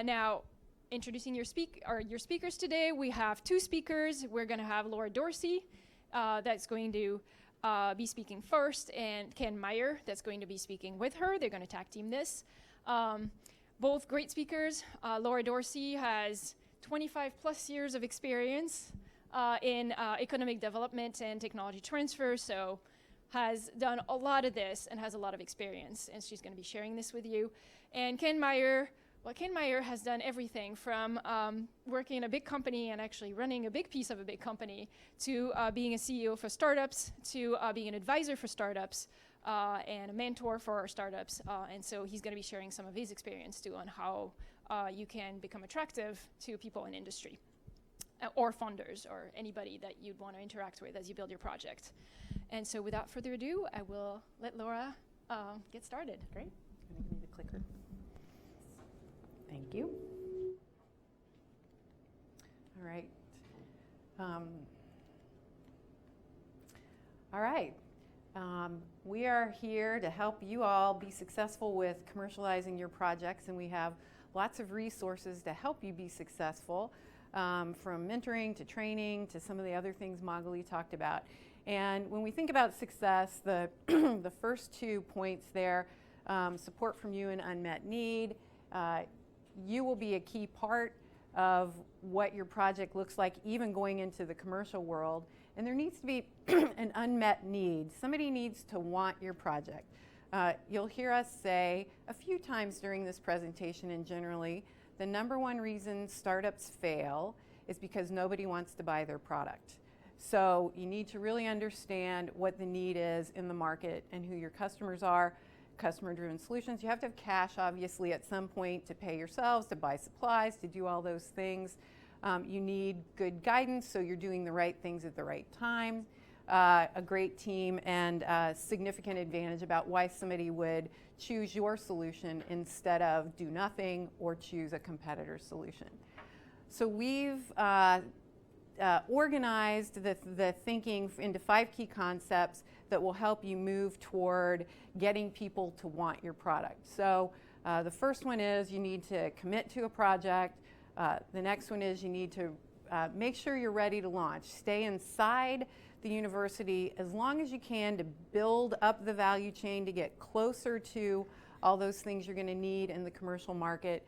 Now, introducing your speakers today, we have two speakers. We're going to have Laura Dorsey, that's going to be speaking first, and Ken Meyer, that's going to be speaking with her. They're going to tag team this. Both great speakers. Laura Dorsey has 25 plus years of experience in economic development and technology transfer, so has done a lot of this and has a lot of experience, and she's going to be sharing this with you. And Ken Meyer, well, Ken Meyer has done everything from working in a big company and actually running a big piece of a big company to being a CEO for startups, to being an advisor for startups, and a mentor for our startups. And so he's going to be sharing some of his experience too on how you can become attractive to people in industry or funders or anybody that you'd want to interact with as you build your project. And so without further ado, I will let Laura get started. Great. I'm going to give me the clicker. Thank you. All right. We are here to help you all be successful with commercializing your projects, and we have lots of resources to help you be successful, from mentoring to training to some of the other things Magali talked about. And when we think about success, the the first 2 points there, support from you and unmet need. You will be a key part of what your project looks like, even going into the commercial world. And there needs to be an unmet need. Somebody needs to want your project. You'll hear us say a few times during this presentation, and generally, the number one reason startups fail is because nobody wants to buy their product. So you need to really understand what the need is in the market and who your customers are. Customer-driven solutions. You have to have cash, obviously, at some point to pay yourselves, to buy supplies, to do all those things. You need good guidance, so you're doing the right things at the right time. A great team, and a significant advantage about why somebody would choose your solution instead of do nothing or choose a competitor's solution. So we've organized the thinking into 5 key concepts that will help you move toward getting people to want your product. So the first one is you need to commit to a project. The next one is you need to make sure you're ready to launch. Stay inside the university as long as you can to build up the value chain, to get closer to all those things you're going to need in the commercial market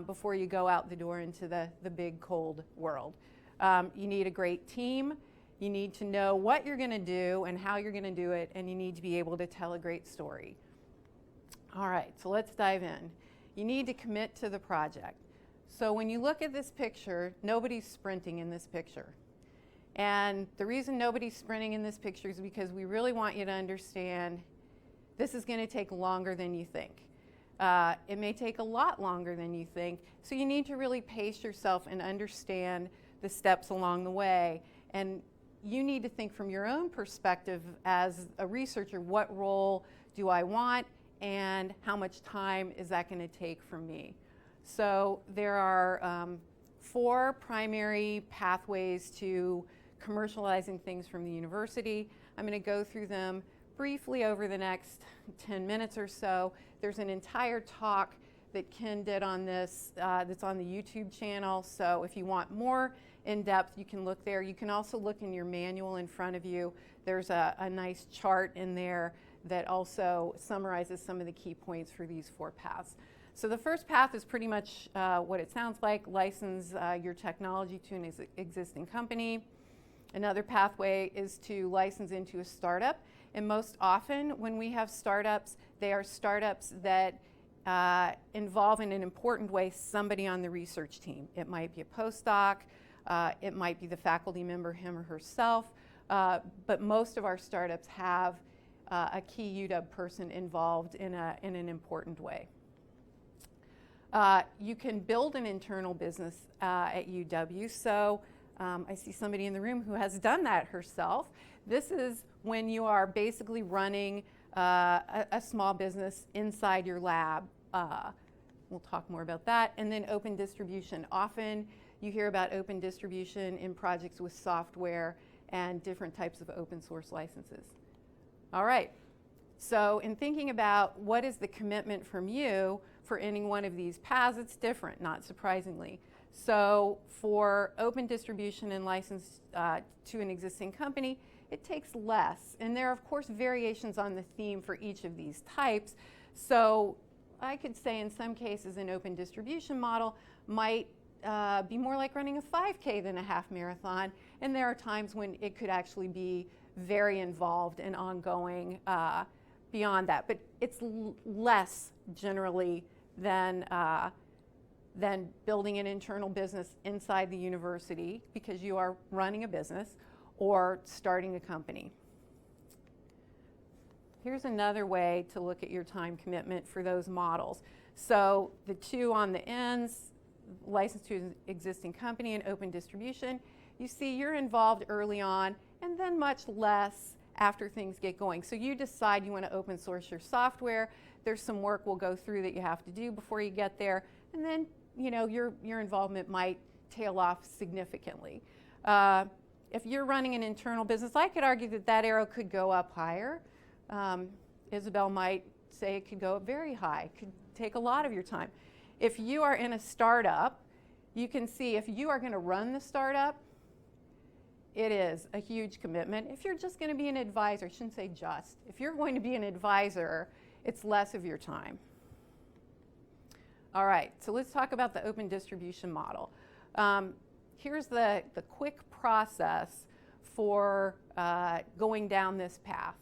before you go out the door into the big cold world. You need a great team. You need to know what you're going to do and how you're going to do it, and you need to be able to tell a great story. All right, so let's dive in. You need to commit to the project. So when you look at this picture, nobody's sprinting in this picture. And the reason nobody's sprinting in this picture is because we really want you to understand this is going to take longer than you think. It may take a lot longer than you think, so you need to really pace yourself and understand the steps along the way. And you need to think from your own perspective as a researcher, what role do I want and how much time is that going to take from me? So there are 4 primary pathways to commercializing things from the university. I'm going to go through them briefly over the next 10 minutes or so. There's an entire talk that Ken did on this that's on the YouTube channel. So if you want more in depth, you can look there. You can also look in your manual in front of you. There's a nice chart in there that also summarizes some of the key points for these 4 paths. So the first path is pretty much what it sounds like: license your technology to an existing company. Another pathway is to license into a startup. And most often when we have startups, they are startups that involve in an important way somebody on the research team. It might be a postdoc, it might be the faculty member, him or herself, but most of our startups have a key UW person involved in an important way. You can build an internal business at UW. So I see somebody in the room who has done that herself. This is when you are basically running a small business inside your lab. We'll talk more about that. And then open distribution. Often you hear about open distribution in projects with software and different types of open source licenses. All right. So in thinking about what is the commitment from you, for any one of these paths, it's different, not surprisingly. So for open distribution and license to an existing company, it takes less. And there are, of course, variations on the theme for each of these types. So I could say in some cases an open distribution model might be more like running a 5K than a half marathon. And there are times when it could actually be very involved and ongoing beyond that. But it's less generally than building an internal business inside the university, because you are running a business, or starting a company. Here's another way to look at your time commitment for those models. So the two on the ends, license to an existing company and open distribution, you see you're involved early on and then much less after things get going. So you decide you want to open source your software. There's some work we'll go through that you have to do before you get there, and then your involvement might tail off significantly. If you're running an internal business, I could argue that arrow could go up higher. Isabel might say it could go up very high, could take a lot of your time. If you are in a startup, you can see if you are going to run the startup, it is a huge commitment. If you're just going to be an advisor, I shouldn't say just, if you're going to be an advisor, it's less of your time. All right, so let's talk about the open distribution model. Here's the quick process for going down this path.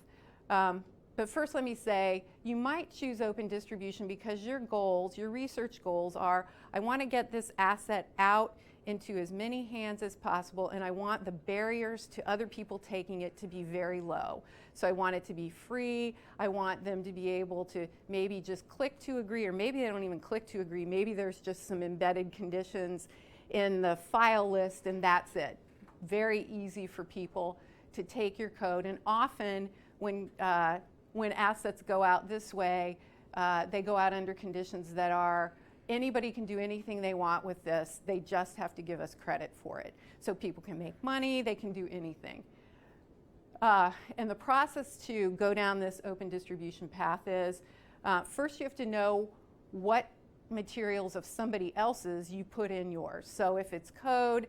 But first let me say, you might choose open distribution because your goals, your research goals are, I want to get this asset out into as many hands as possible, and I want the barriers to other people taking it to be very low. So I want it to be free. I want them to be able to maybe just click to agree, or maybe they don't even click to agree. Maybe there's just some embedded conditions in the file list, and that's it. Very easy for people to take your code. And often when assets go out this way, they go out under conditions that are, anybody can do anything they want with this. They just have to give us credit for it. So people can make money, they can do anything. And the process to go down this open distribution path is, first you have to know what materials of somebody else's you put in yours. So if it's code,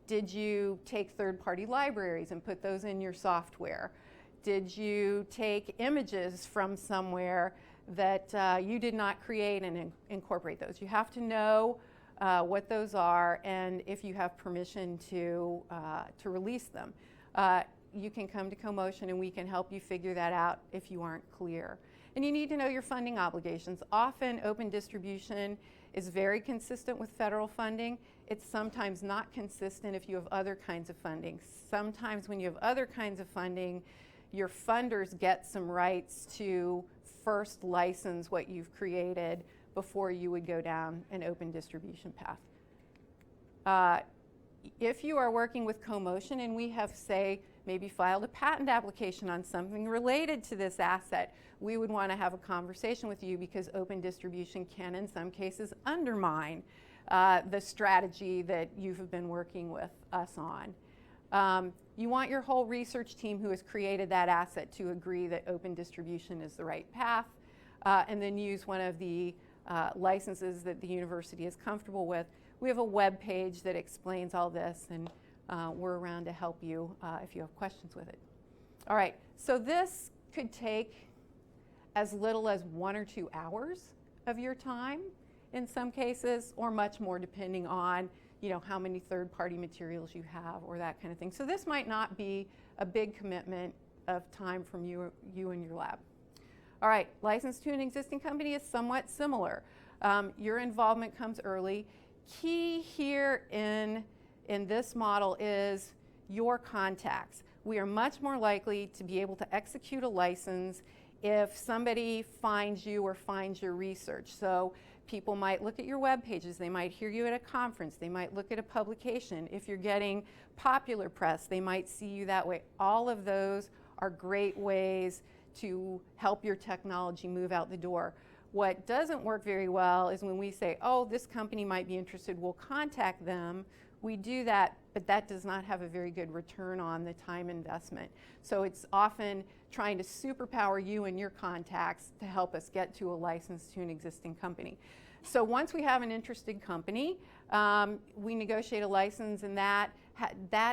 did you take third-party libraries and put those in your software? Did you take images from somewhere that you did not create and incorporate those? You have to know what those are and if you have permission to release them. You can come to CoMotion and we can help you figure that out if you aren't clear. And you need to know your funding obligations. Often open distribution is very consistent with federal funding. It's sometimes not consistent if you have other kinds of funding. Sometimes when you have other kinds of funding, your funders get some rights to first license what you've created before you would go down an open distribution path. If you are working with CoMotion and we have, say, maybe filed a patent application on something related to this asset, we would want to have a conversation with you because open distribution can, in some cases, undermine the strategy that you have been working with us on. You want your whole research team who has created that asset to agree that open distribution is the right path, and then use one of the licenses that the university is comfortable with. We have a web page that explains all this, and we're around to help you if you have questions with it. All right, so this could take as little as 1 or 2 hours of your time in some cases, or much more depending on how many third-party materials you have or that kind of thing. So this might not be a big commitment of time from you and your lab. All right, license to an existing company is somewhat similar. Your involvement comes early. Key here in this model is your contacts. We are much more likely to be able to execute a license if somebody finds you or finds your research. So people might look at your web pages, they might hear you at a conference, they might look at a publication. If you're getting popular press, they might see you that way. All of those are great ways to help your technology move out the door. What doesn't work very well is when we say, oh, this company might be interested, we'll contact them. We do that, but that does not have a very good return on the time investment. So it's often trying to superpower you and your contacts to help us get to a license to an existing company. So once we have an interested company, we negotiate a license, and that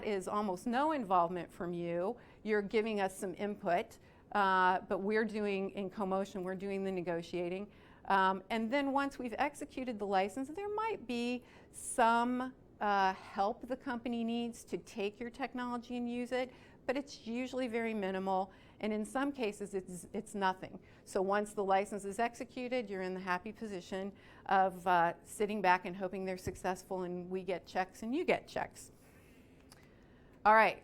is almost no involvement from you. You're giving us some input, but we're doing, in CoMotion, we're doing the negotiating. And then once we've executed the license, there might be some help the company needs to take your technology and use it, but it's usually very minimal, and in some cases it's nothing. So once the license is executed, you're in the happy position of sitting back and hoping they're successful, and we get checks and you get checks. All right,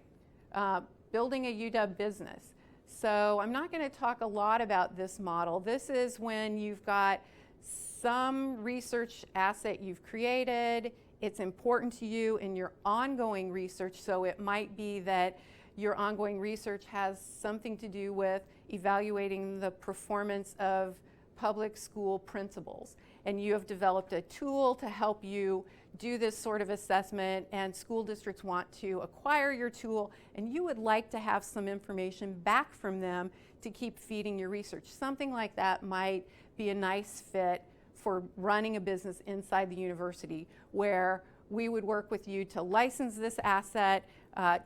building a UW business. So I'm not going to talk a lot about this model. This is when you've got some research asset you've created. It's important to you in your ongoing research, so it might be that your ongoing research has something to do with evaluating the performance of public school principals. And you have developed a tool to help you do this sort of assessment, and school districts want to acquire your tool, and you would like to have some information back from them to keep feeding your research. Something like that might be a nice fit for running a business inside the university, where we would work with you to license this asset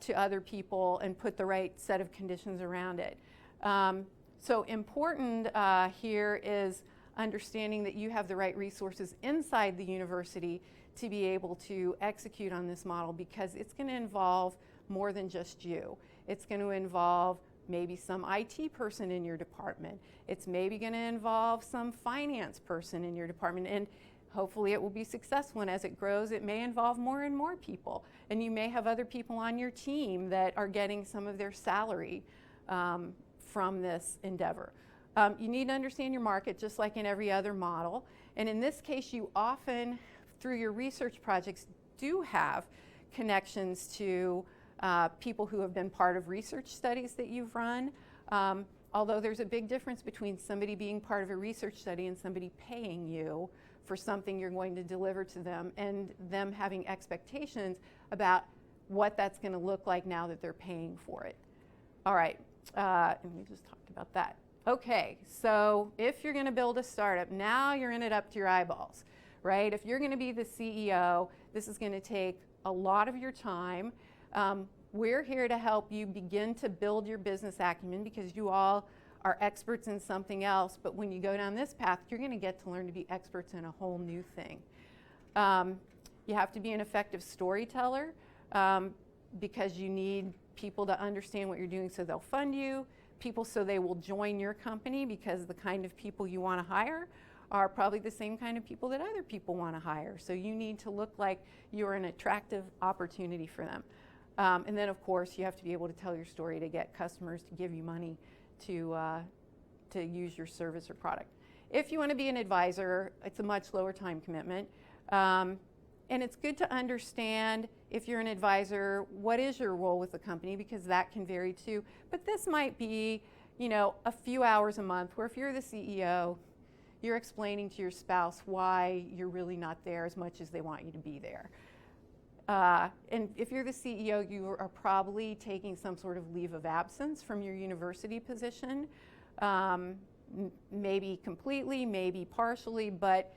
to other people and put the right set of conditions around it. So important here is understanding that you have the right resources inside the university to be able to execute on this model, because it's going to involve more than just you. It's going to involve maybe some IT person in your department. It's maybe going to involve some finance person in your department, and hopefully it will be successful, and as it grows it may involve more and more people, and you may have other people on your team that are getting some of their salary from this endeavor. You need to understand your market, just like in every other model, and in this case you often, through your research projects, do have connections to people who have been part of research studies that you've run, although there's a big difference between somebody being part of a research study and somebody paying you for something you're going to deliver to them, and them having expectations about what that's going to look like now that they're paying for it. All right, and we just talked about that. Okay, so if you're going to build a startup, now you're in it up to your eyeballs, right? If you're going to be the CEO, this is going to take a lot of your time. We're here to help you begin to build your business acumen, because you all are experts in something else, but when you go down this path, you're going to get to learn to be experts in a whole new thing. You have to be an effective storyteller, because you need people to understand what you're doing so they'll fund you, people so they will join your company, because the kind of people you want to hire are probably the same kind of people that other people want to hire. So you need to look like you're an attractive opportunity for them. And then of course you have to be able to tell your story to get customers to give you money to use your service or product. If you want to be an advisor, it's a much lower time commitment. And it's good to understand, if you're an advisor, what is your role with the company, because that can vary too. But this might be, you know, a few hours a month, where if you're the CEO, you're explaining to your spouse why you're really not there as much as they want you to be there. And if you're the CEO, you are probably taking some sort of leave of absence from your university position, maybe completely, maybe partially, but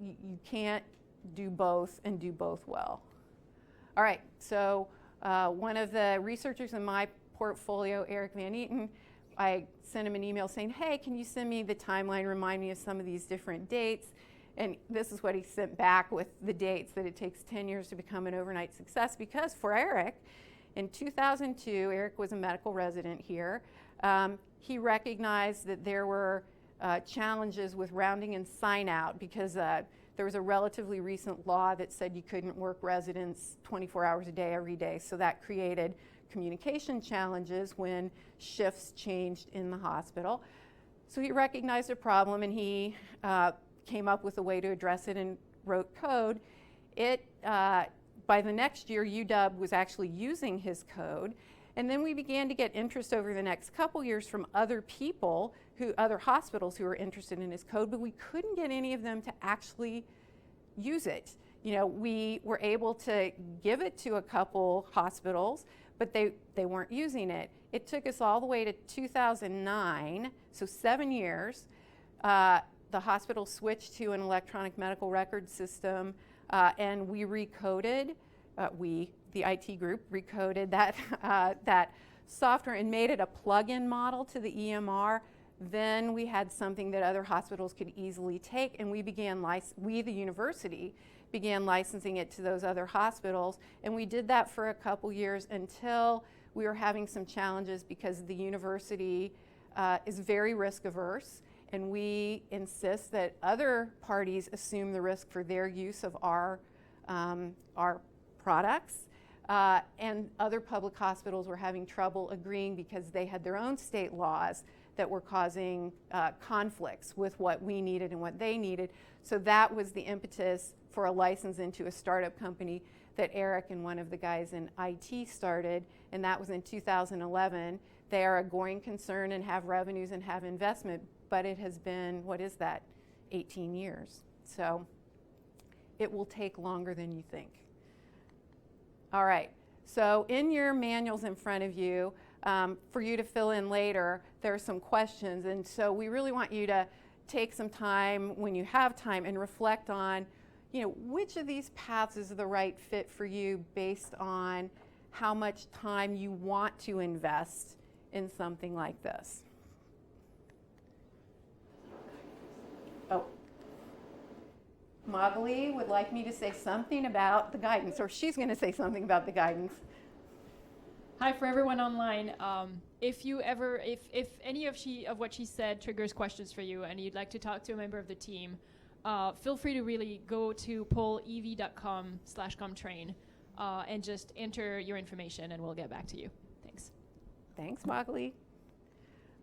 you can't do both and do both well. All right, so one of the researchers in my portfolio, Eric Van Eaton, I sent him an email saying, hey, can you send me the timeline, remind me of some of these different dates? And this is what he sent back with the dates, that it takes 10 years to become an overnight success, because for Eric, in 2002, Eric was a medical resident here. He recognized that there were challenges with rounding and sign out, because there was a relatively recent law that said you couldn't work residents 24 hours a day every day. So that created communication challenges when shifts changed in the hospital. So he recognized a problem, and he came up with a way to address it and wrote code. By the next year, UW was actually using his code, and then we began to get interest over the next couple years from other people, other hospitals who were interested in his code, but we couldn't get any of them to actually use it. we were able to give it to a couple hospitals, but they weren't using it. It took us all the way to 2009, so 7 years. The hospital switched to an electronic medical record system, and we recoded, the IT group recoded that software and made it a plug-in model to the EMR. Then we had something that other hospitals could easily take, and we, the university, began licensing it to those other hospitals. And we did that for a couple years until we were having some challenges because the university is very risk averse, and we insist that other parties assume the risk for their use of our products. And other public hospitals were having trouble agreeing because they had their own state laws that were causing conflicts with what we needed and what they needed. So that was the impetus for a license into a startup company that Eric and one of the guys in IT started, and that was in 2011. They are a going concern and have revenues and have investment, but it has been, 18 years. So it will take longer than you think. All right, so in your manuals in front of you, for you to fill in later, there are some questions, and so we really want you to take some time when you have time and reflect on, which of these paths is the right fit for you based on how much time you want to invest in something like this. Oh, Magali would like me to say something about the guidance, or she's going to say something about the guidance. Hi for everyone online. If any of what she said triggers questions for you and you'd like to talk to a member of the team, feel free to really go to polev.com/comtrain and just enter your information and we'll get back to you. Thanks. Thanks, Magali.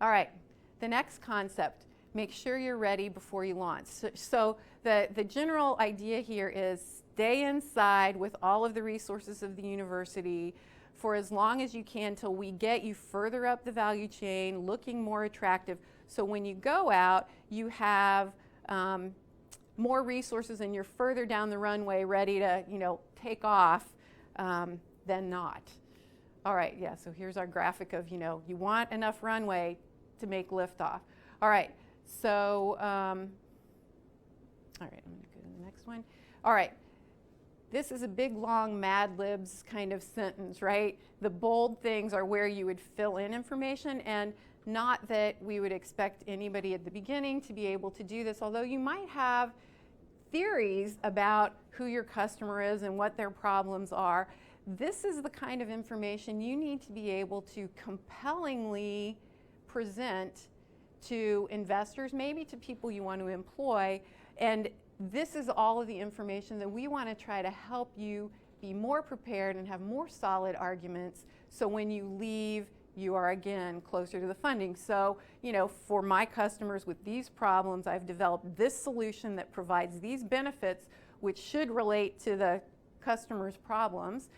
All right, the next concept, make sure you're ready before you launch. So the general idea here is stay inside with all of the resources of the university for as long as you can till we get you further up the value chain, looking more attractive. So when you go out, you have more resources and you're further down the runway ready to, take off than not. All right, yeah, so here's our graphic of, you want enough runway to make liftoff. All right, so, all right, I'm gonna go to the next one. All right. This is a big, long Mad Libs kind of sentence, right? The bold things are where you would fill in information, and not that we would expect anybody at the beginning to be able to do this, although you might have theories about who your customer is and what their problems are. This is the kind of information you need to be able to compellingly present to investors, maybe to people you want to employ, and this is all of the information that we want to try to help you be more prepared and have more solid arguments so when you leave, you are again closer to the funding. So, for my customers with these problems, I've developed this solution that provides these benefits which should relate to the customer's problems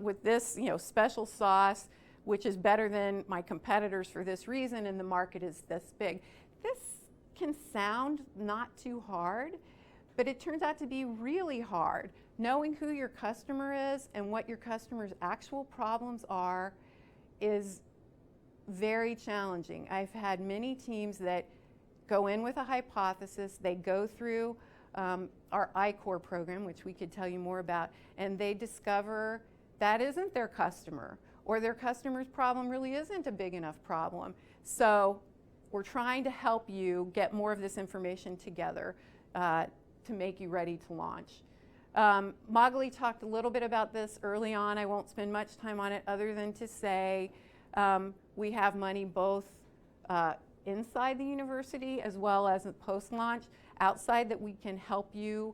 with this, special sauce which is better than my competitors for this reason, and the market is this big. This can sound not too hard, but it turns out to be really hard. Knowing who your customer is and what your customer's actual problems are is very challenging. I've had many teams that go in with a hypothesis, they go through our I-Core program, which we could tell you more about, and they discover that isn't their customer, or their customer's problem really isn't a big enough problem. So we're trying to help you get more of this information together to make you ready to launch. Magali talked a little bit about this early on. I won't spend much time on it other than to say we have money both inside the university as well as post-launch outside that we can help you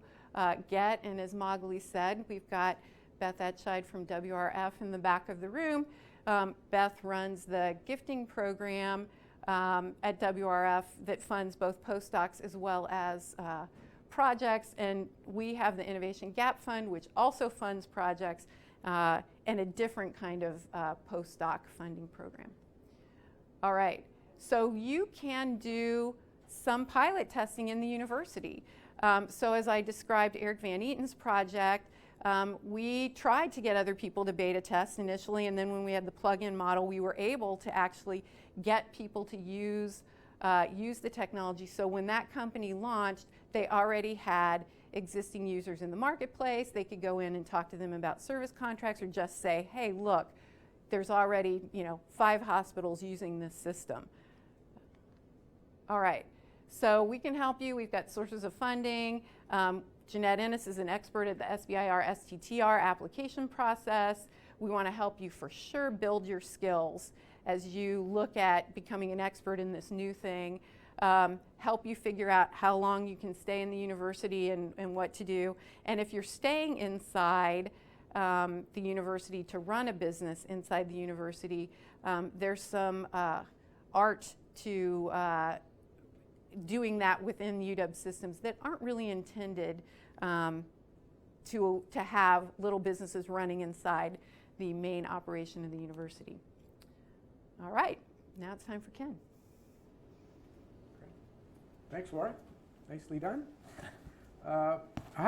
get. And as Magali said, we've got Beth Etscheid from WRF in the back of the room. Beth runs the gifting program at WRF that funds both postdocs as well as projects, and we have the Innovation Gap Fund, which also funds projects, and a different kind of postdoc funding program. All right, so you can do some pilot testing in the university. So as I described Eric Van Eaton's project, we tried to get other people to beta test initially, and then when we had the plug-in model, we were able to actually get people to use the technology. So when that company launched, they already had existing users in the marketplace. They could go in and talk to them about service contracts, or just say, hey, look, there's already 5 hospitals using this system. All right, so we can help you. We've got sources of funding. Jeanette Ennis is an expert at the SBIR STTR application process. We want to help you for sure build your skills as you look at becoming an expert in this new thing. Help you figure out how long you can stay in the university and what to do. And if you're staying inside the university to run a business inside the university, there's some art to doing that within UW systems that aren't really intended to have little businesses running inside the main operation of the university. All right, now it's time for Ken. Thanks, Laura. Nicely done. Hi,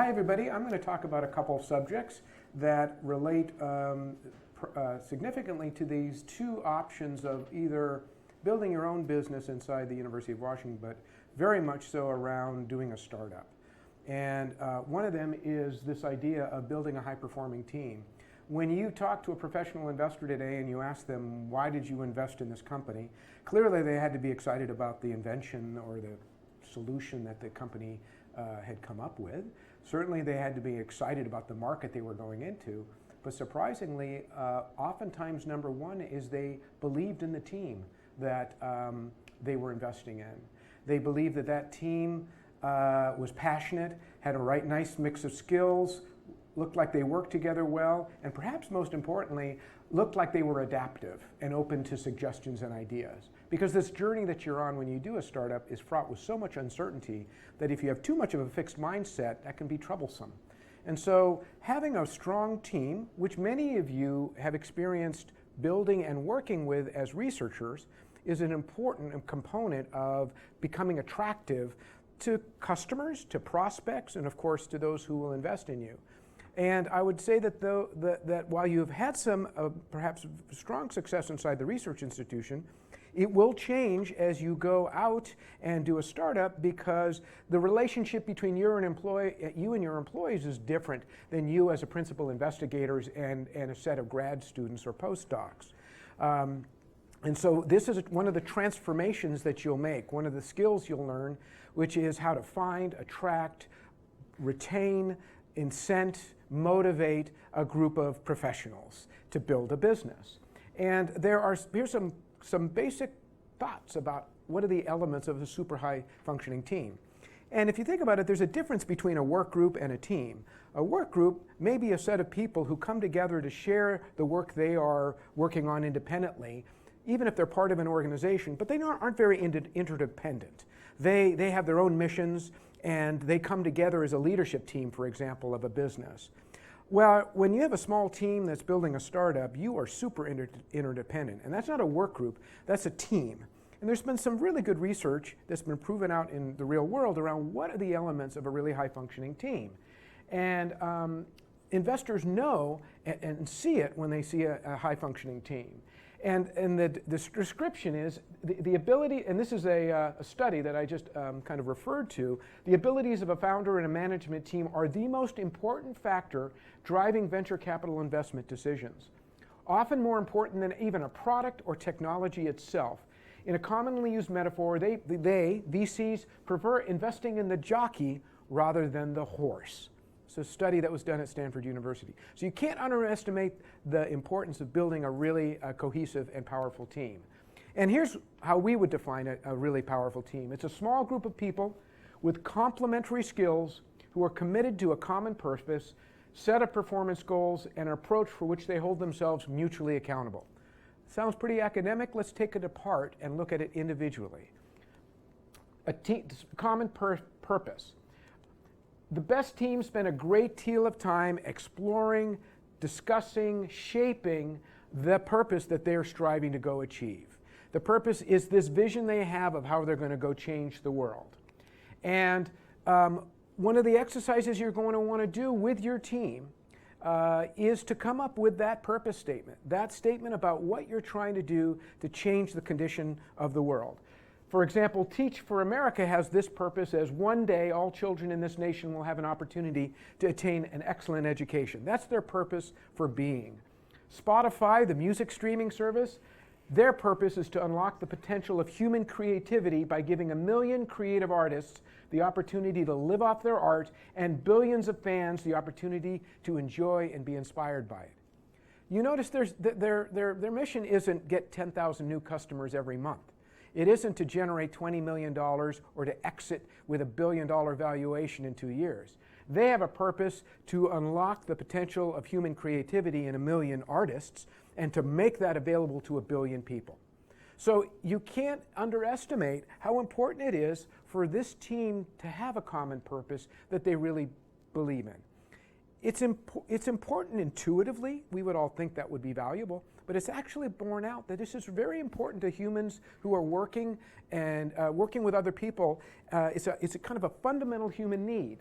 everybody. I'm going to talk about a couple of subjects that relate significantly to these 2 options of either building your own business inside the University of Washington, but very much so around doing a startup. And one of them is this idea of building a high-performing team. When you talk to a professional investor today and you ask them, why did you invest in this company? Clearly they had to be excited about the invention or the solution that the company had come up with. Certainly they had to be excited about the market they were going into. But surprisingly, oftentimes number one is they believed in the team that they were investing in. They believed that that team was passionate, had a nice mix of skills, looked like they worked together well, and perhaps most importantly, looked like they were adaptive and open to suggestions and ideas. Because this journey that you're on when you do a startup is fraught with so much uncertainty that if you have too much of a fixed mindset, that can be troublesome. And so having a strong team, which many of you have experienced building and working with as researchers, is an important component of becoming attractive to customers, to prospects, and of course to those who will invest in you. And I would say that that while you've had some perhaps strong success inside the research institution, it will change as you go out and do a startup, because the relationship between you and your employees is different than you as a principal investigators and a set of grad students or postdocs. And so this is one of the transformations that you'll make, one of the skills you'll learn, which is how to find, attract, retain, incent, motivate a group of professionals to build a business. And here's some basic thoughts about what are the elements of a super high functioning team. And if you think about it, there's a difference between a work group and a team. A work group may be a set of people who come together to share the work they are working on independently, even if they're part of an organization, but they aren't very interdependent. They have their own missions, and they come together as a leadership team, for example, of a business. Well, when you have a small team that's building a startup, you are super interdependent. And that's not a work group, that's a team. And there's been some really good research that's been proven out in the real world around what are the elements of a really high-functioning team. And investors know and see it when they see a high-functioning team. And the description is the ability, and this is a study that I just kind of referred to, the abilities of a founder and a management team are the most important factor driving venture capital investment decisions. Often more important than even a product or technology itself. In a commonly used metaphor, VCs, prefer investing in the jockey rather than the horse. It's a study that was done at Stanford University. So you can't underestimate the importance of building a really cohesive and powerful team. And here's how we would define a really powerful team. It's a small group of people with complementary skills who are committed to a common purpose, set of performance goals, and an approach for which they hold themselves mutually accountable. Sounds pretty academic. Let's take it apart and look at it individually. Common purpose. The best teams spend a great deal of time exploring, discussing, shaping the purpose that they're striving to go achieve. The purpose is this vision they have of how they're going to go change the world. And one of the exercises you're going to want to do with your team is to come up with that purpose statement, that statement about what you're trying to do to change the condition of the world. For example, Teach for America has this purpose as one day all children in this nation will have an opportunity to attain an excellent education. That's their purpose for being. Spotify, the music streaming service, their purpose is to unlock the potential of human creativity by giving 1 million creative artists the opportunity to live off their art and billions of fans the opportunity to enjoy and be inspired by it. You notice their mission isn't get 10,000 new customers every month. It isn't to generate $20 million or to exit with $1 billion valuation in 2 years. They have a purpose to unlock the potential of human creativity in 1 million artists and to make that available to 1 billion people. So you can't underestimate how important it is for this team to have a common purpose that they really believe in. It's important intuitively. We would all think that would be valuable, but it's actually borne out that this is very important to humans who are working and working with other people. It's a kind of a fundamental human need.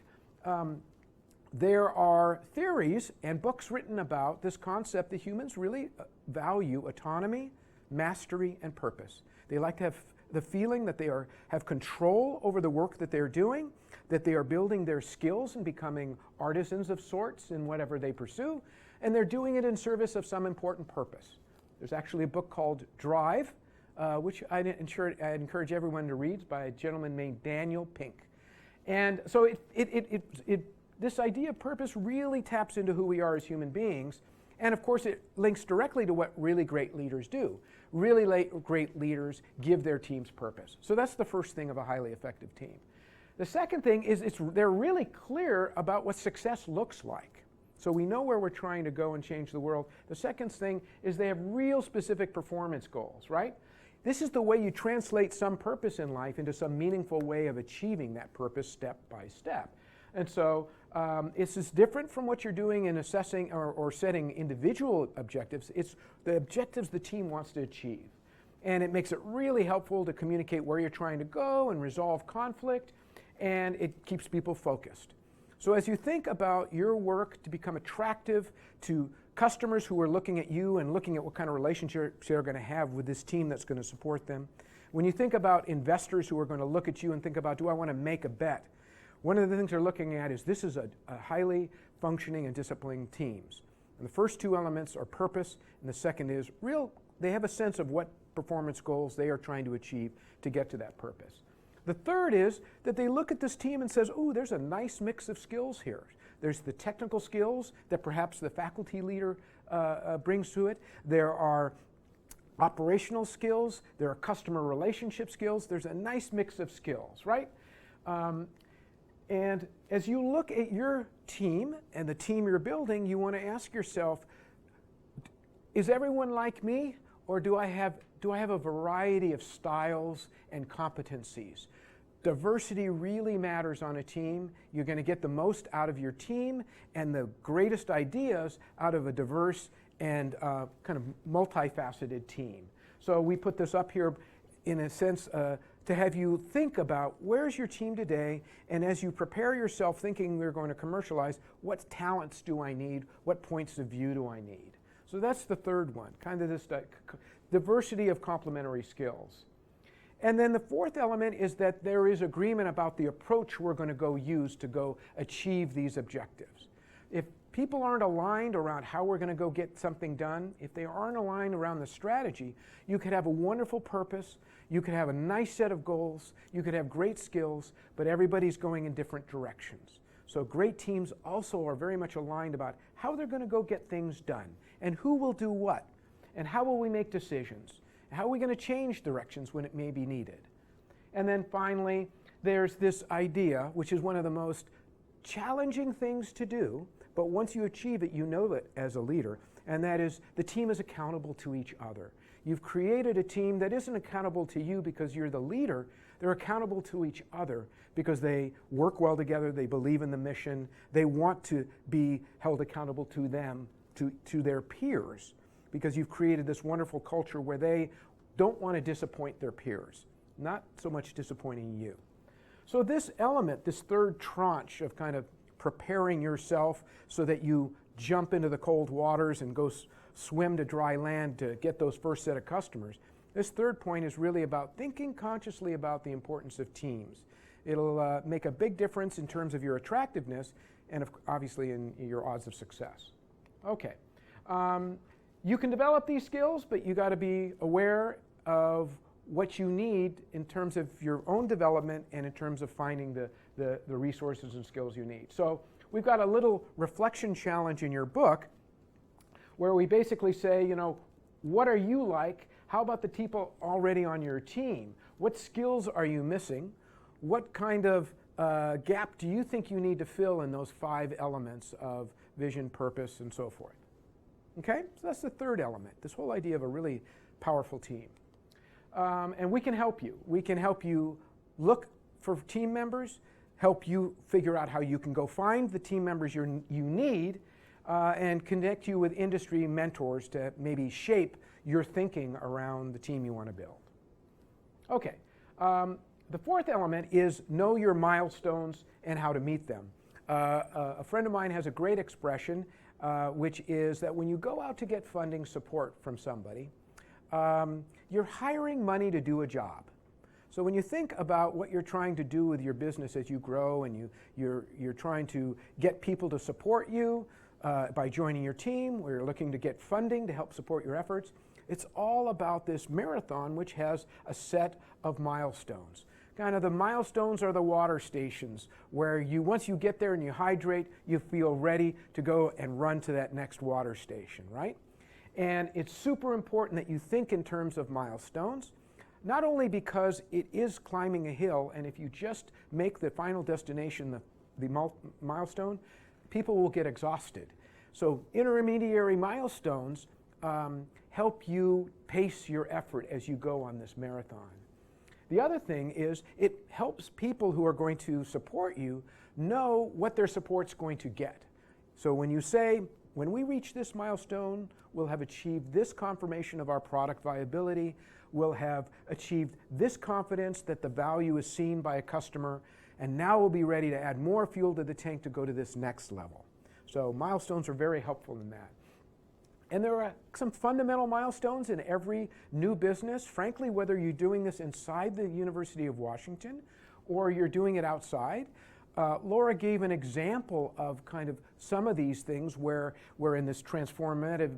There are theories and books written about this concept that humans really value autonomy, mastery, and purpose. They like to have the feeling that they have control over the work that they're doing, that they are building their skills and becoming artisans of sorts in whatever they pursue, and they're doing it in service of some important purpose. There's actually a book called Drive, which I encourage everyone to read, by a gentleman named Daniel Pink. And so this idea of purpose really taps into who we are as human beings, and of course it links directly to what really great leaders do. Really great leaders give their teams purpose. So that's the first thing of a highly effective team. The second thing is they're really clear about what success looks like. So we know where we're trying to go and change the world. The second thing is they have real specific performance goals, right? This is the way you translate some purpose in life into some meaningful way of achieving that purpose step by step. And so it's just different from what you're doing in assessing or setting individual objectives. It's the objectives the team wants to achieve. And it makes it really helpful to communicate where you're trying to go and resolve conflict, and it keeps people focused. So as you think about your work to become attractive to customers who are looking at you and looking at what kind of relationships they're going to have with this team that's going to support them, when you think about investors who are going to look at you and think about, do I want to make a bet? One of the things they're looking at is this is a highly functioning and disciplined teams. And the first two elements are purpose, and the second is they have a sense of what performance goals they are trying to achieve to get to that purpose. The third is that they look at this team and says, ooh, there's a nice mix of skills here. There's the technical skills that perhaps the faculty leader brings to it. There are operational skills. There are customer relationship skills. There's a nice mix of skills, right? And as you look at your team and the team you're building, you want to ask yourself, is everyone like me, or do I have a variety of styles and competencies? Diversity really matters on a team. You're going to get the most out of your team and the greatest ideas out of a diverse and kind of multifaceted team. So we put this up here in a sense to have you think about where's your team today, and as you prepare yourself thinking we're going to commercialize, what talents do I need? What points of view do I need? So that's the third one, kind of this diversity of complementary skills. And then the fourth element is that there is agreement about the approach we're going to go use to go achieve these objectives. If people aren't aligned around how we're going to go get something done, if they aren't aligned around the strategy, you could have a wonderful purpose, you could have a nice set of goals, you could have great skills, but everybody's going in different directions. So great teams also are very much aligned about how they're going to go get things done, and who will do what, and how will we make decisions, and how are we going to change directions when it may be needed. And then finally, there's this idea, which is one of the most challenging things to do, but once you achieve it, you know it as a leader, and that is the team is accountable to each other. You've created a team that isn't accountable to you because you're the leader. They're accountable to each other because they work well together, they believe in the mission, they want to be held accountable to them, to their peers, because you've created this wonderful culture where they don't want to disappoint their peers, not so much disappointing you. So this element, this third tranche of kind of preparing yourself so that you jump into the cold waters and go swim to dry land to get those first set of customers, this third point is really about thinking consciously about the importance of teams. It'll make a big difference in terms of your attractiveness and obviously in your odds of success. Okay. You can develop these skills, but you got to be aware of what you need in terms of your own development and in terms of finding the resources and skills you need. So we've got a little reflection challenge in your book where we basically say, you know, what are you like? How about the people already on your team? What skills are you missing? What kind of gap do you think you need to fill in those 5 elements of vision, purpose, and so forth? Okay, so that's the third element, this whole idea of a really powerful team. And we can help you. We can help you look for team members, help you figure out how you can go find the team members you need, and connect you with industry mentors to maybe shape your thinking around the team you want to build. Okay, the fourth element is know your milestones and how to meet them. A friend of mine has a great expression, which is that when you go out to get funding support from somebody, you're hiring money to do a job. So when you think about what you're trying to do with your business as you grow and you're trying to get people to support you by joining your team, or you're looking to get funding to help support your efforts, it's all about this marathon which has a set of milestones. Kind of the milestones are the water stations where once you get there and you hydrate, you feel ready to go and run to that next water station, right? And it's super important that you think in terms of milestones, not only because it is climbing a hill, and if you just make the final destination the milestone, people will get exhausted. So intermediary milestones help you pace your effort as you go on this marathon. The other thing is it helps people who are going to support you know what their support's going to get. So when you say, when we reach this milestone, we'll have achieved this confirmation of our product viability, we'll have achieved this confidence that the value is seen by a customer, and now we'll be ready to add more fuel to the tank to go to this next level. So milestones are very helpful in that. And there are some fundamental milestones in every new business. Frankly, whether you're doing this inside the University of Washington or you're doing it outside, Laura gave an example of kind of some of these things where in this transformative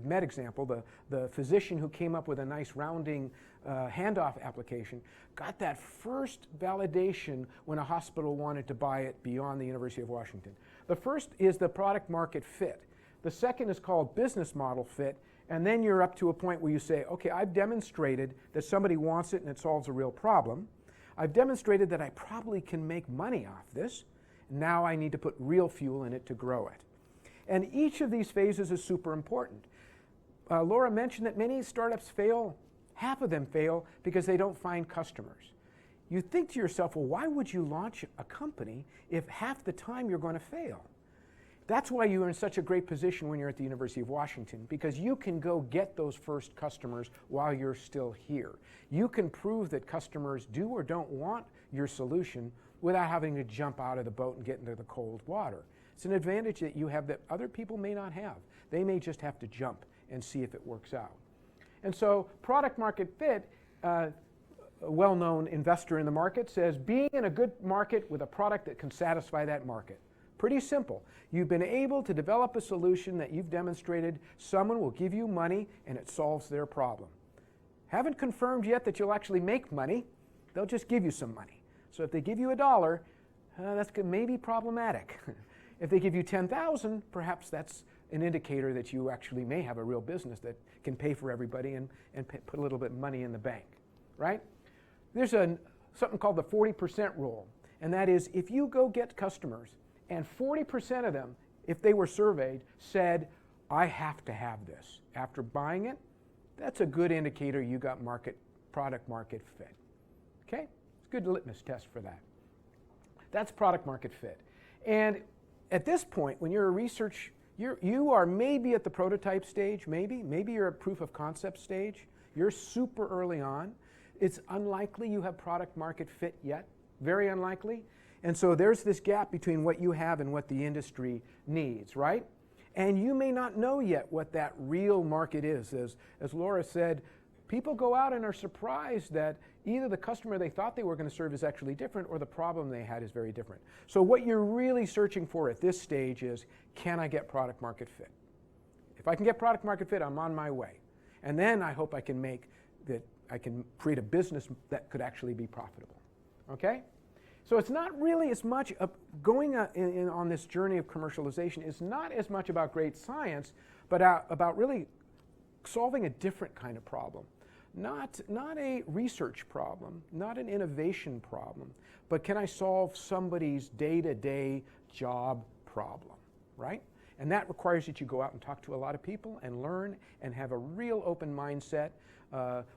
med example, the physician who came up with a nice rounding handoff application got that first validation when a hospital wanted to buy it beyond the University of Washington. The first is the product market fit. The second is called business model fit, and then you're up to a point where you say, okay, I've demonstrated that somebody wants it and it solves a real problem. I've demonstrated that I probably can make money off this. Now I need to put real fuel in it to grow it. And each of these phases is super important. Laura mentioned that many startups fail, half of them fail because they don't find customers. You think to yourself, well, why would you launch a company if half the time you're going to fail? That's why you're in such a great position when you're at the University of Washington, because you can go get those first customers while you're still here. You can prove that customers do or don't want your solution without having to jump out of the boat and get into the cold water. It's an advantage that you have that other people may not have. They may just have to jump and see if it works out. And so product market fit, a well-known investor in the market says, being in a good market with a product that can satisfy that market. Pretty simple. You've been able to develop a solution that you've demonstrated someone will give you money and it solves their problem. Haven't confirmed yet that you'll actually make money. They'll just give you some money. So if they give you $1, that's maybe problematic. If they give you 10,000, perhaps that's an indicator that you actually may have a real business that can pay for everybody and put a little bit of money in the bank, right? There's something called the 40% rule, and that is if you go get customers and 40% of them, if they were surveyed, said, I have to have this after buying it, that's a good indicator you got product market fit. Okay? It's a good litmus test for that. That's product market fit. And at this point, when you're a research, you are maybe at the prototype stage, maybe you're at proof of concept stage, you're super early on. It's unlikely you have product market fit yet, very unlikely. And so there's this gap between what you have and what the industry needs, right? And you may not know yet what that real market is. As Laura said, people go out and are surprised that either the customer they thought they were going to serve is actually different, or the problem they had is very different. So what you're really searching for at this stage is, can I get product market fit? If I can get product market fit, I'm on my way. And then I hope I can create a business that could actually be profitable. Okay? So it's not really as much going on this journey of commercialization is not as much about great science, but about really solving a different kind of problem. Not a research problem, not an innovation problem, but can I solve somebody's day-to-day job problem, right? And that requires that you go out and talk to a lot of people and learn and have a real open mindset,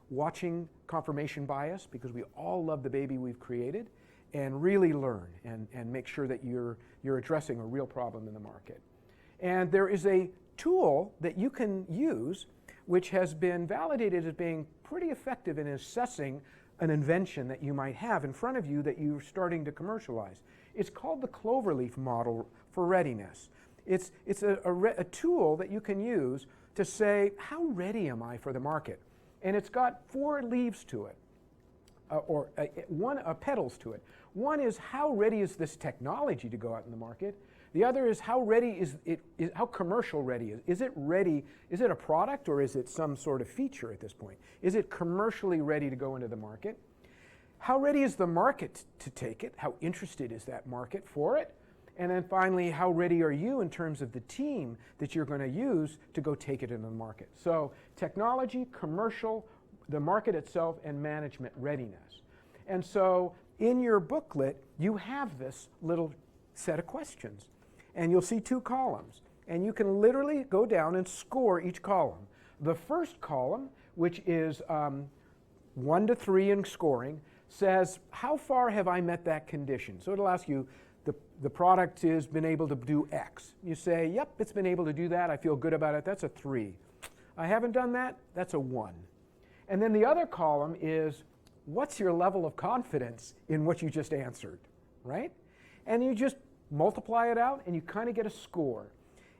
watching confirmation bias, because we all love the baby we've created, and really learn and make sure that you're addressing a real problem in the market. And there is a tool that you can use which has been validated as being pretty effective in assessing an invention that you might have in front of you that you're starting to commercialize. It's called the Cloverleaf model for readiness. It's a tool that you can use to say, how ready am I for the market? And it's got 4 leaves to it, petals to it. One is, how ready is this technology to go out in the market? The other is, how ready is it? How commercial ready is? Is it ready? Is it a product, or is it some sort of feature at this point? Is it commercially ready to go into the market? How ready is the market to take it? How interested is that market for it? And then finally, how ready are you in terms of the team that you're going to use to go take it into the market? So technology, commercial, the market itself, and management readiness. And so in your booklet, you have this little set of questions. And you'll see 2 columns. And you can literally go down and score each column. The first column, which is 1 to 3 in scoring, says, how far have I met that condition? So it'll ask you, the product has been able to do X. You say, yep, it's been able to do that. I feel good about it. That's a 3. I haven't done that. That's a 1. And then the other column is, what's your level of confidence in what you just answered, right? And you just multiply it out and you kind of get a score.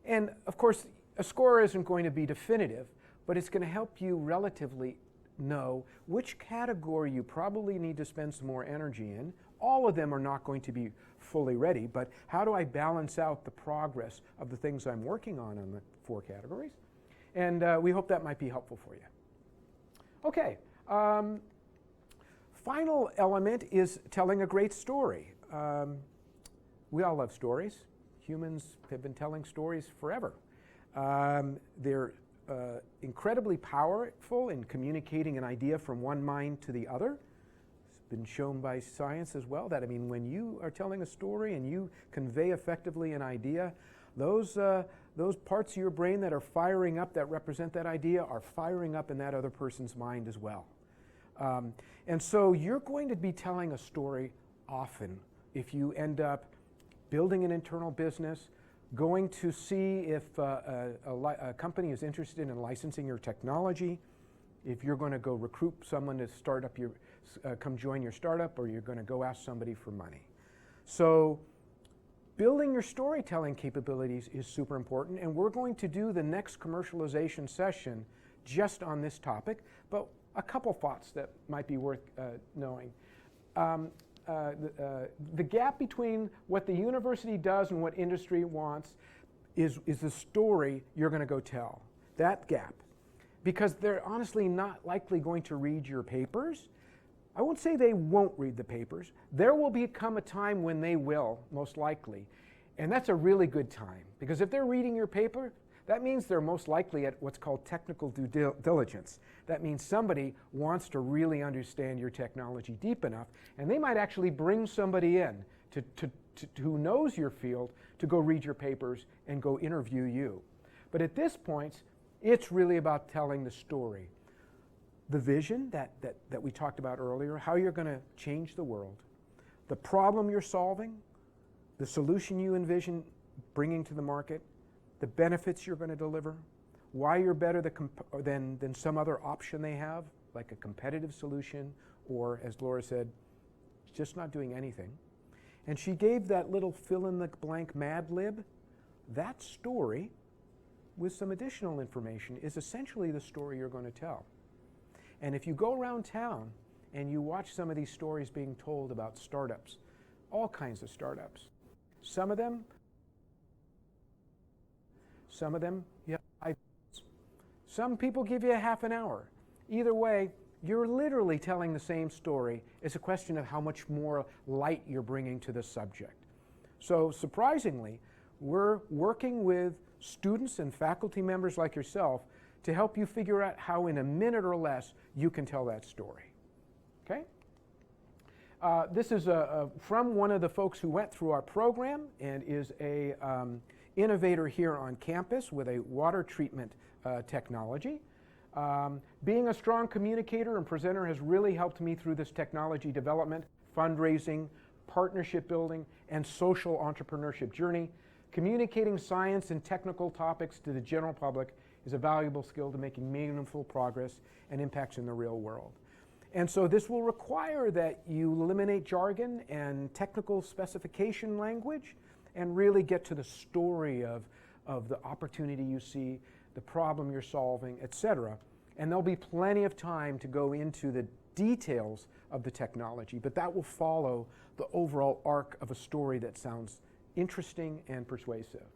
And of course, a score isn't going to be definitive, but it's going to help you relatively know which category you probably need to spend some more energy in. All of them are not going to be fully ready, but how do I balance out the progress of the things I'm working on the 4 categories? And we hope that might be helpful for you. Okay, final element is telling a great story. We all love stories. Humans have been telling stories forever. They're incredibly powerful in communicating an idea from one mind to the other. It's been shown by science as well that, when you are telling a story and you convey effectively an idea, those parts of your brain that are firing up that represent that idea are firing up in that other person's mind as well. And so you're going to be telling a story often if you end up building an internal business, going to see if a company is interested in licensing your technology, if you're going to go recruit someone to start up come join your startup, or you're going to go ask somebody for money. So building your storytelling capabilities is super important, and we're going to do the next commercialization session just on this topic, but a couple thoughts that might be worth knowing. The gap between what the university does and what industry wants is the story you're going to go tell. That gap. Because they're honestly not likely going to read your papers. I won't say they won't read the papers. There will become a time when they will, most likely. And that's a really good time. Because if they're reading your paper, that means they're most likely at what's called technical due diligence. That means somebody wants to really understand your technology deep enough, and they might actually bring somebody in who knows your field to go read your papers and go interview you. But at this point, it's really about telling the story. The vision that we talked about earlier, how you're going to change the world, the problem you're solving, the solution you envision bringing to the market, the benefits you're going to deliver, why you're better than some other option they have, like a competitive solution, or as Laura said, just not doing anything, and she gave that little fill-in-the-blank Mad Lib, that story with some additional information is essentially the story you're going to tell. And if you go around town and you watch some of these stories being told about startups, all kinds of startups, some of them you have 5 minutes. Some people give you a half an hour. Either way, you're literally telling the same story. It's a question of how much more light you're bringing to the subject. So surprisingly, we're working with students and faculty members like yourself to help you figure out how in a minute or less you can tell that story. Okay? This is from one of the folks who went through our program and is a innovator here on campus with a water treatment technology. Being a strong communicator and presenter has really helped me through this technology development, fundraising, partnership building, and social entrepreneurship journey. Communicating science and technical topics to the general public is a valuable skill to making meaningful progress and impacts in the real world. And so this will require that you eliminate jargon and technical specification language and really get to the story of the opportunity you see, the problem you're solving, etc. And there'll be plenty of time to go into the details of the technology, but that will follow the overall arc of a story that sounds interesting and persuasive.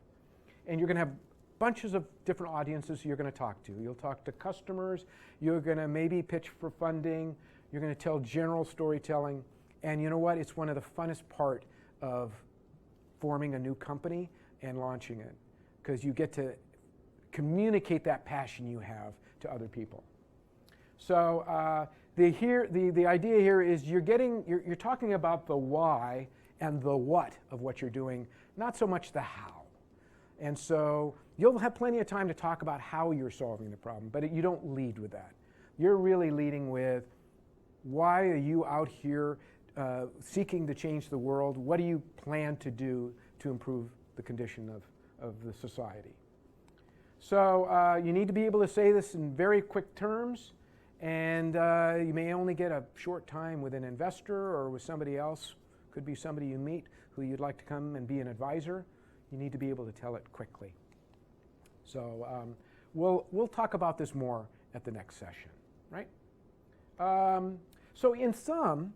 And you're going to have bunches of different audiences you're going to talk to. You'll talk to customers, you're going to maybe pitch for funding, you're going to tell general storytelling, and you know what? It's one of the funnest part of forming a new company and launching it, because you get to communicate that passion you have to other people. So the idea here is you're talking about the why and the what of what you're doing, not so much the how. And so you'll have plenty of time to talk about how you're solving the problem, but you don't lead with that. You're really leading with why are you out here seeking to change the world? What do you plan to do to improve the condition of the society? So you need to be able to say this in very quick terms, and you may only get a short time with an investor or with somebody else. Could be somebody you meet who you'd like to come and be an advisor. You need to be able to tell it quickly. So we'll talk about this more at the next session, right? So in sum,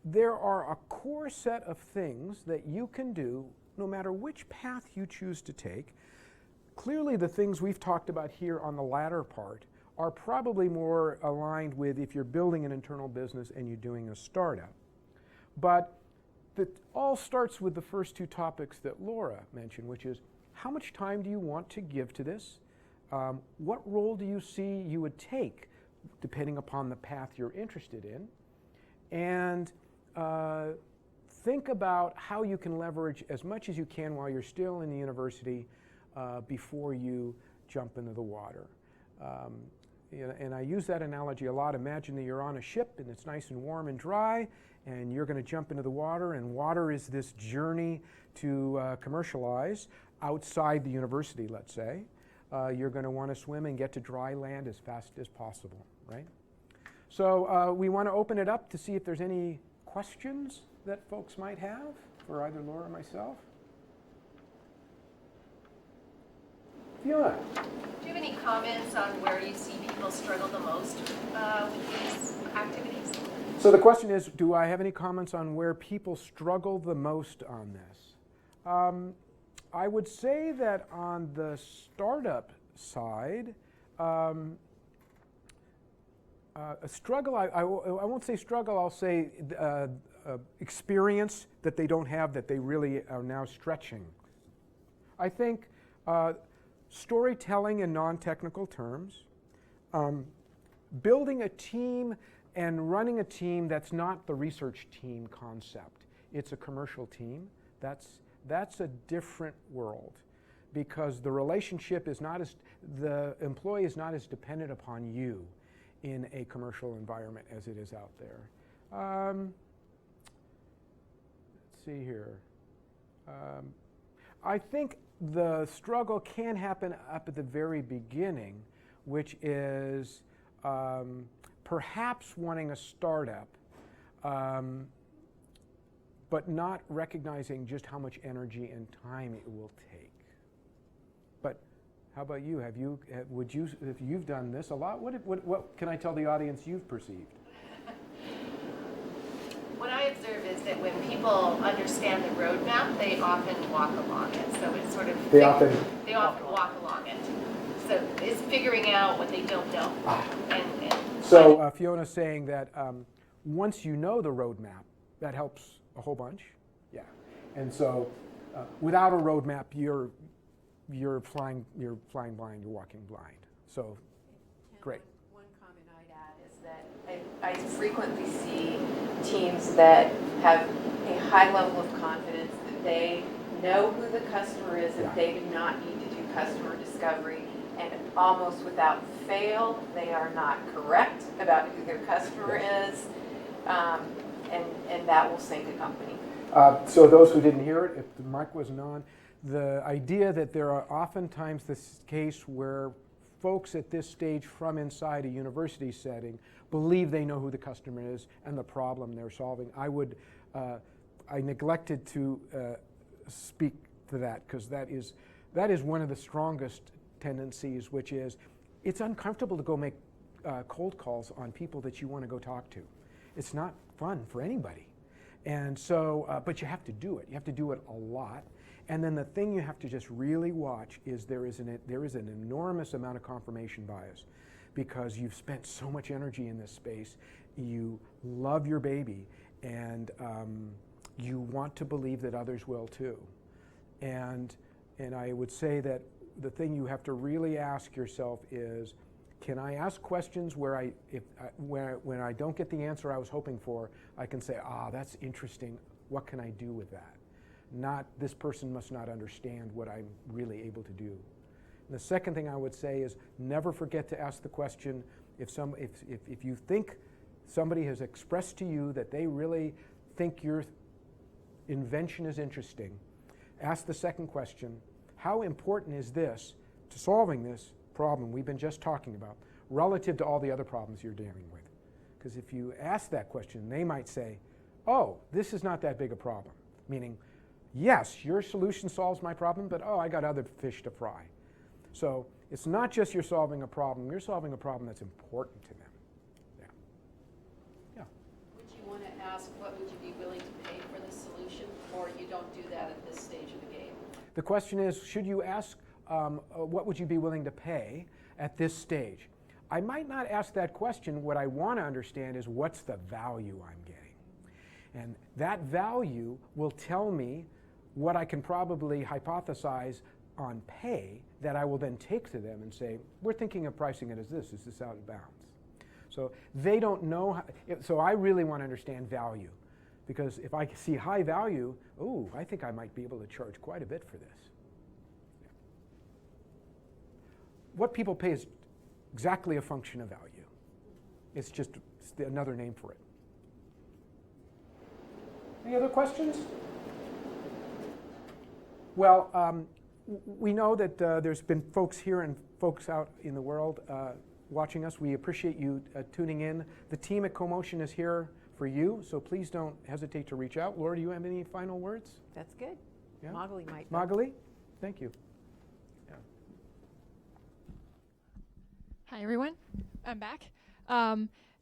there are a core set of things that you can do no matter which path you choose to take. Clearly the things we've talked about here on the latter part are probably more aligned with if you're building an internal business and you're doing a startup. But it all starts with the first two topics that Laura mentioned, which is how much time do you want to give to this? What role do you see you would take depending upon the path you're interested in? And think about how you can leverage as much as you can while you're still in the university before you jump into the water. And I use that analogy a lot. Imagine that you're on a ship and it's nice and warm and dry, and you're going to jump into the water, and water is this journey to commercialize outside the university, let's say. You're going to want to swim and get to dry land as fast as possible, right? So we want to open it up to see if there's any questions that folks might have for either Laura or myself. Fiona. Do you have any comments on where you see people struggle the most with these activities? So the question is, do I have any comments on where people struggle the most on this? I would say that on the startup side, a struggle, I won't say struggle, I'll say experience that they don't have that they really are now stretching. I think storytelling in non-technical terms, building a team and running a team that's not the research team concept. It's a commercial team. That's a different world, because the relationship is not as, the employee is not as dependent upon you in a commercial environment as it is out there. Let's see here. I think the struggle can happen up at the very beginning, which is perhaps wanting a startup but not recognizing just how much energy and time it will take. But how about you? If you've done this a lot, what can I tell the audience you've perceived? What I observe is that when people understand the roadmap, they often walk along it. So it's sort of They often walk along it. So it's figuring out what they don't know. So Fiona's saying that once you know the roadmap, that helps a whole bunch. Yeah. And so without a roadmap, you're flying blind. You're walking blind. So great. One comment I'd add is that I frequently see teams that have a high level of confidence that they know who the customer is and they do not need to do customer discovery, and almost without fail they are not correct about who their customer is, and that will sink a company. So those who didn't hear it, if the mic wasn't on, the idea that there are oftentimes this case where folks at this stage from inside a university setting believe they know who the customer is and the problem they're solving. I neglected to speak to that, because that is one of the strongest tendencies, which is it's uncomfortable to go make cold calls on people that you want to go talk to. It's not fun for anybody. And so, but you have to do it. You have to do it a lot. And then the thing you have to just really watch is there is an enormous amount of confirmation bias, because you've spent so much energy in this space. You love your baby, and you want to believe that others will too. And I would say that the thing you have to really ask yourself is, can I ask questions where when I don't get the answer I was hoping for, I can say, that's interesting, what can I do with that? Not, this person must not understand what I'm really able to do. And the second thing I would say is, never forget to ask the question, if you think somebody has expressed to you that they really think your invention is interesting, ask the second question, how important is this to solving this problem we've been just talking about relative to all the other problems you're dealing with? Because if you ask that question, they might say, oh, this is not that big a problem. Meaning, yes, your solution solves my problem, but I got other fish to fry. So it's not just you're solving a problem, you're solving a problem that's important to them. Yeah. Would you want to ask, what would you be willing to pay for this solution, or you don't do that at this stage of the game? The question is, should you ask, what would you be willing to pay at this stage? I might not ask that question. What I want to understand is, what's the value I'm getting? And that value will tell me what I can probably hypothesize on pay that I will then take to them and say, we're thinking of pricing it as this. Is this out of bounds? So they don't know. So I really want to understand value, because if I see high value, I think I might be able to charge quite a bit for this. Yeah. What people pay is exactly a function of value. It's just another name for it. Any other questions? Well, we know that there's been folks here and folks out in the world watching us. We appreciate you tuning in. The team at CoMotion is here for you, so please don't hesitate to reach out. Laura, do you have any final words? That's good. Yeah? Magali might. Magali? Thank you. Yeah. Hi, everyone. I'm back.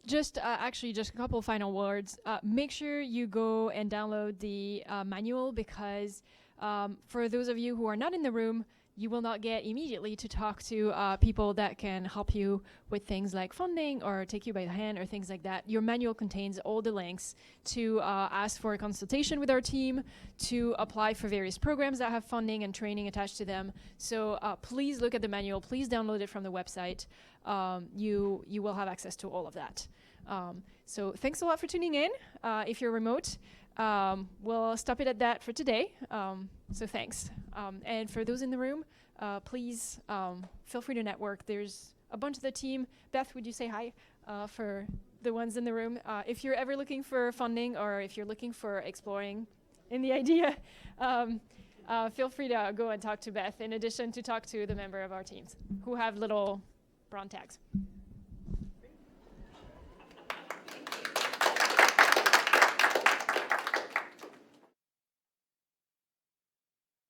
Just a couple of final words. Make sure you go and download the manual, because for those of you who are not in the room, you will not get immediately to talk to people that can help you with things like funding or take you by the hand or things like that. Your manual contains all the links to ask for a consultation with our team, to apply for various programs that have funding and training attached to them. So please look at the manual. Please download it from the website. You will have access to all of that. So thanks a lot for tuning in. If you're remote, we'll stop it at that for today. So thanks. And for those in the room, please feel free to network. There's a bunch of the team. Beth, would you say hi for the ones in the room? If you're ever looking for funding, or if you're looking for exploring in the idea, feel free to go and talk to Beth, in addition to talk to the member of our teams who have little brown tags.